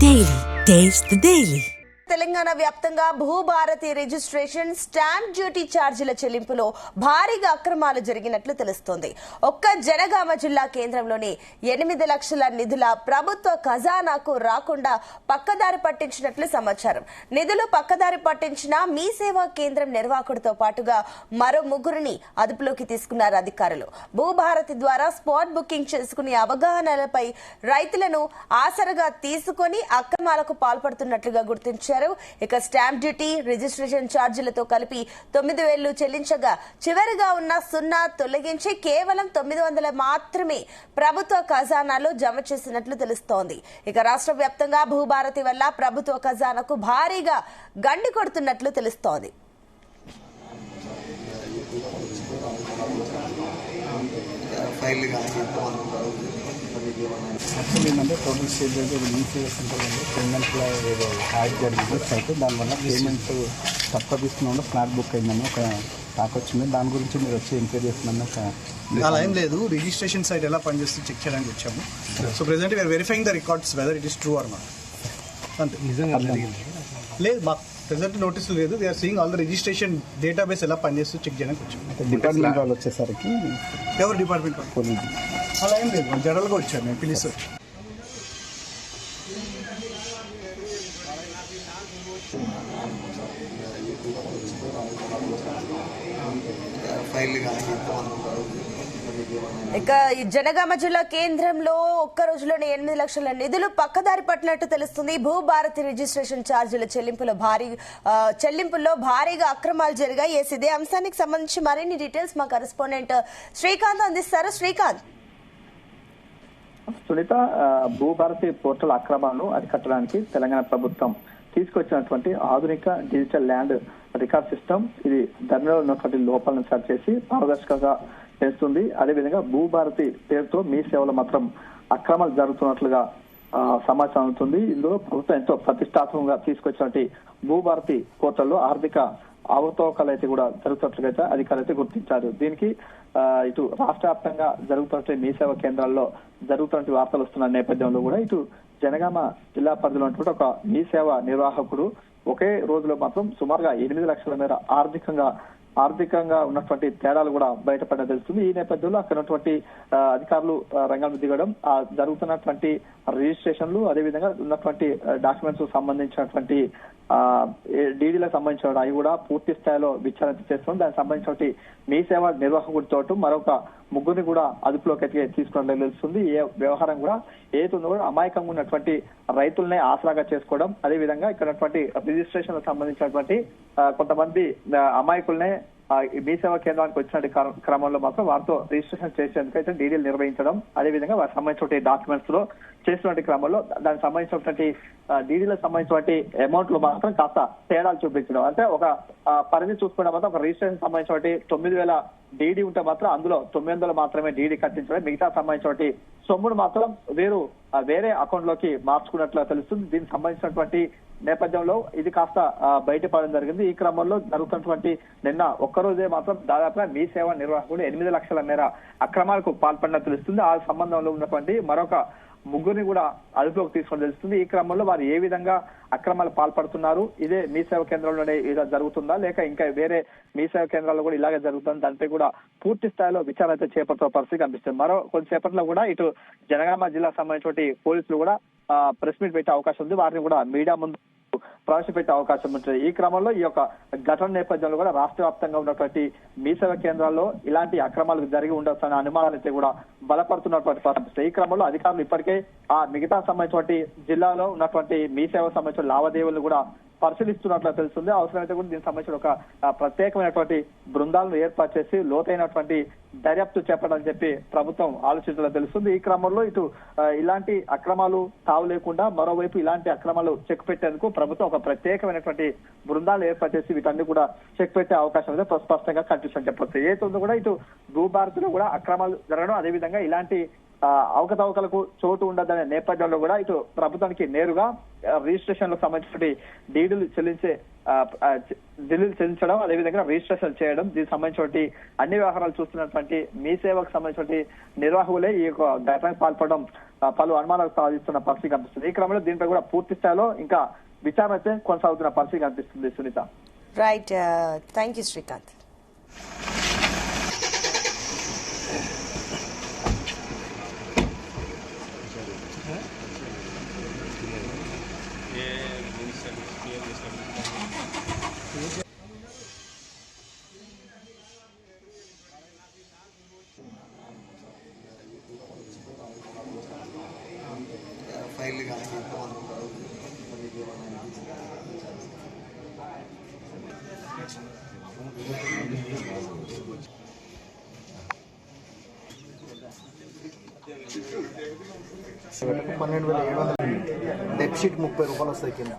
Daily. Taste the Daily. Telangana వ్యాప్తంగా Bhubharati registration stamp duty ఛార్జీల చెల్లింపులో భారీగా అక్రమాలు జరిగినట్లు తెలుస్తోంది. ఒక్క జనగామ జిల్లా కేంద్రంలోని 8 లక్షల నిధుల ప్రభుత్వ ఖజానాకు రాకుండా పక్కదారి పట్టించినట్లు సమాచారం. నిధులు పక్కదారి పట్టించిన మీ సేవా కేంద్రం నిర్వాహకుడితో పాటుగా మరో 3 అదుపులోకి తీసుకున్నారు అధికారులు. భూభారతి ద్వారా స్పాట్ బుకింగ్ చేసుకునే అవగాహనలపై రైతులను ఆసరగా తీసుకుని అక్రమాలకు పాల్పడుతున్నట్లుగా గుర్తించారు. ఇక స్టాంప్ డ్యూటీ రిజిస్ట్రేషన్ ఛార్జీలతో కలిపి 9,000 చెల్లించగా చివరిగా ఉన్న 0 తొలగించి కేవలం 900 మాత్రమే ప్రభుత్వ ఖజానాలో జమ చేసినట్లు తెలుస్తోంది. ఇక రాష్ట్ర వ్యాప్తంగా భూభారతి వల్ల ప్రభుత్వ ఖజానాకు భారీగా గండి కొడుతున్నట్లు తెలుస్తోంది. యాక్చువల్లీ ఏంటంటే టోటల్ స్టేజ్ అయితే ఈసీఎస్ ఉంటుంది, పేమెంట్లో ఏదో యాడ్ జరిగింది అయితే దానివల్ల పేమెంట్ తక్కువ తీసుకున్న ఫ్లాట్ బుక్ అయిందని ఒక టాక్ వచ్చింది. దాని గురించి మీరు వచ్చి ఎంక్వైరీ చేస్తున్నాను. అలా ఏం లేదు, రిజిస్ట్రేషన్ సైట్ ఎలా పనిచేస్తుంది చెక్ చేయడానికి వచ్చాము. So present we're verifying the records whether it is true or not. అంతే, నిజంగా లేదు మాకు ప్రెసెంట్ నోటీస్ లేదు. We're seeing all the registration database ఎలా పనిచేస్తుంది చెక్ చేయడానికి వచ్చాము. డిపార్ట్మెంట్ వాళ్ళు వచ్చేసరికి ఎవరు డిపార్ట్మెంట్ పోలీసు అలా ఏం లేదు, జనరల్గా వచ్చారు, నేను పిలిచి ఇక ఈ జనగామ జిల్లా కేంద్రంలో ఒక్క రోజులోనే 8 లక్షల నిధులు పక్కదారి పట్టినట్టు తెలుస్తుంది. భూభారతి రిజిస్ట్రేషన్ ఛార్జీల చెల్లింపుల్లో భారీగా అక్రమాలు జరిగాయి. ఇదే అంశానికి సంబంధించి మరిన్ని డీటెయిల్స్ మా కరెస్పాండెంట్ శ్రీకాంత్ అందిస్తారు. శ్రీకాంత్. సునీత, భూభారతి పోర్టల్ అక్రమాలను అరికట్టడానికి తెలంగాణ ప్రభుత్వం తీసుకొచ్చినటువంటి ఆధునిక డిజిటల్ ల్యాండ్ రికార్డ్ సిస్టమ్ ఇది ధరలో ఉన్నటువంటి లోపాలను సరి చేసి పారదర్శకంగా చేస్తుంది. అదేవిధంగా భూభారతి పేరుతో మీ సేవలు మాత్రం అక్రమాలు జరుగుతున్నట్లుగా సమాచారం అవుతుంది. ఇందులో ప్రభుత్వం ఎంతో ప్రతిష్టాత్మకంగా తీసుకొచ్చినటువంటి భూభారతి పోర్టల్లో ఆర్థిక అవకతవకలు అయితే కూడా జరుగుతున్నట్లుగా అధికారులు అయితే గుర్తించారు. దీనికి ఇటు రాష్ట్ర వ్యాప్తంగా జరుగుతున్న మీ సేవా కేంద్రాల్లో జరుగుతున్న వార్తలు వస్తున్న నేపథ్యంలో కూడా ఇటు జనగామ జిల్లా పరిధిలో ఉన్నటువంటి ఒక మీ సేవ నిర్వాహకుడు ఒకే రోజులో మాత్రం సుమారుగా 8 లక్షల మేర ఆర్థికంగా ఉన్నటువంటి తేడాలు కూడా బయటపడడం తెలుస్తుంది. ఈ నేపథ్యంలో అక్కడ ఉన్నటువంటి అధికారులు రంగంలో దిగడం, జరుగుతున్నటువంటి రిజిస్ట్రేషన్లు, అదేవిధంగా ఉన్నటువంటి డాక్యుమెంట్స్ సంబంధించినటువంటి డీడీలకు సంబంధించిన అవి కూడా పూర్తి స్థాయిలో విచారణ చేస్తుంది. దానికి సంబంధించిన మీ సేవ నిర్వాహకుడితో మరొక 3 కూడా అదుపులోకి అయితే తీసుకున్నట్లు తెలుస్తుంది. ఏ వ్యవహారం కూడా ఏతుందో కూడా అమాయకంగా ఉన్నటువంటి రైతులనే ఆసరాగా చేసుకోవడం, అదేవిధంగా ఇక్కడ ఉన్నటువంటి రిజిస్ట్రేషన్ సంబంధించినటువంటి కొంతమంది అమాయకులనే మీ సేవా కేంద్రానికి వచ్చిన క్రమంలో మాత్రం వారితో రిజిస్ట్రేషన్ చేసేందుకు అయితే డీడీలు నిర్వహించడం, అదేవిధంగా వారికి సంబంధించిన డాక్యుమెంట్స్ లో చేసినటువంటి క్రమంలో దానికి సంబంధించినటువంటి డీడీలకు సంబంధించినటువంటి అమౌంట్ లో మాత్రం కాస్త తేడాలు చూపించడం. అంటే ఒక పరిధి చూసుకుంటే మాత్రం ఒక రిజిస్ట్రేషన్ సంబంధించినటువంటి 9,000 డీడీ ఉంటే మాత్రం అందులో 900 మాత్రమే డీడీ కట్టించడం, మిగతా సంబంధించినటువంటి సొమ్మును మాత్రం వేరే అకౌంట్ లోకి మార్చుకున్నట్లు తెలుస్తుంది. దీనికి సంబంధించినటువంటి నేపథ్యంలో ఇది కాస్త బయటపడడం జరిగింది. ఈ క్రమంలో జరుగుతున్నటువంటి నిన్న ఒక్కరోజే మాత్రం దాదాపుగా మీ సేవా నిర్వాహకుడు 8 లక్షల మేర అక్రమాలకు పాల్పడినట్టు తెలుస్తుంది. ఆ సంబంధంలో ఉన్నటువంటి మరొక 3 కూడా అదుపులోకి తీసుకొని తెలుస్తుంది. ఈ క్రమంలో వారు ఏ విధంగా అక్రమాలు పాల్పడుతున్నారు, ఇదే మీ సేవా కేంద్రంలోనే ఇలా జరుగుతుందా లేక ఇంకా వేరే మీ సేవా కేంద్రాల్లో కూడా ఇలాగే జరుగుతుంది, దానిపై కూడా పూర్తి స్థాయిలో విచారణ అయితే చేపడుతున్న పరిస్థితి కనిపిస్తుంది. మరో కొద్దిసేపట్లో కూడా ఇటు జనగామ జిల్లాకు సంబంధించిన పోలీసులు కూడా ప్రెస్ మీట్ పెట్టే అవకాశం ఉంది. వారిని కూడా మీడియా ముందు ప్రవేశపెట్టే అవకాశం ఉంటుంది. ఈ క్రమంలో ఈ యొక్క ఘటన నేపథ్యంలో కూడా రాష్ట్ర వ్యాప్తంగా ఉన్నటువంటి మీ సేవా కేంద్రాల్లో ఇలాంటి అక్రమాలు జరిగి ఉండొచ్చనే అనుమానాలు అయితే కూడా బలపడుతున్నటువంటి పరిస్థితి. ఈ క్రమంలో అధికారులు ఇప్పటికే ఆ మిగతా సంబంధించినటువంటి జిల్లాలో ఉన్నటువంటి మీ సేవా సంబంధించిన లావాదేవీలను కూడా పరిశీలిస్తున్నట్లు తెలుస్తుంది. అవసరమైతే కూడా దీనికి సంబంధించిన ఒక ప్రత్యేకమైనటువంటి బృందాలను ఏర్పాటు చేసి లోతైనటువంటి దర్యాప్తు చేపట్టాలని చెప్పి ప్రభుత్వం ఆలోచించడం తెలుస్తుంది. ఈ క్రమంలో ఇటు ఇలాంటి అక్రమాలు తావు లేకుండా మరోవైపు ఇలాంటి అక్రమాలు చెక్ పెట్టేందుకు ప్రభుత్వం ఒక ప్రత్యేకమైనటువంటి బృందాలు ఏర్పాటు చేసి వీటన్ని కూడా చెక్ పెట్టే అవకాశం అయితే స్పష్టంగా కనిపిస్తుందని చెప్పొచ్చు. ఏతుందో కూడా ఇటు భూభారతిలో కూడా అక్రమాలు జరగడం, అదేవిధంగా ఇలాంటి అవకతవకలకు చోటు ఉండదనే నేపథ్యంలో కూడా ఇటు ప్రభుత్వానికి నేరుగా రిజిస్ట్రేషన్లకు సంబంధించిన డీడీలు చెల్లించడం, అదేవిధంగా రిజిస్ట్రేషన్ చేయడం, దీనికి సంబంధించిన అన్ని వ్యవహారాలు చూస్తున్నటువంటి మీ సేవకు సంబంధించిన నిర్వాహకులే ఈ యొక్క ఘటనకు పాల్పడడం పలు అనుమానాలు సాధిస్తున్న పరిస్థితి కనిపిస్తుంది. ఈ క్రమంలో దీంట్లో కూడా పూర్తి స్థాయిలో ఇంకా విచారణ అయితే కొనసాగుతున్న పరిస్థితి కనిపిస్తుంది. Sunitha. Right, thank you Srikanth. File కానీ $12,700 డెప్ షీట్ ₹30 వస్తాయి కింద.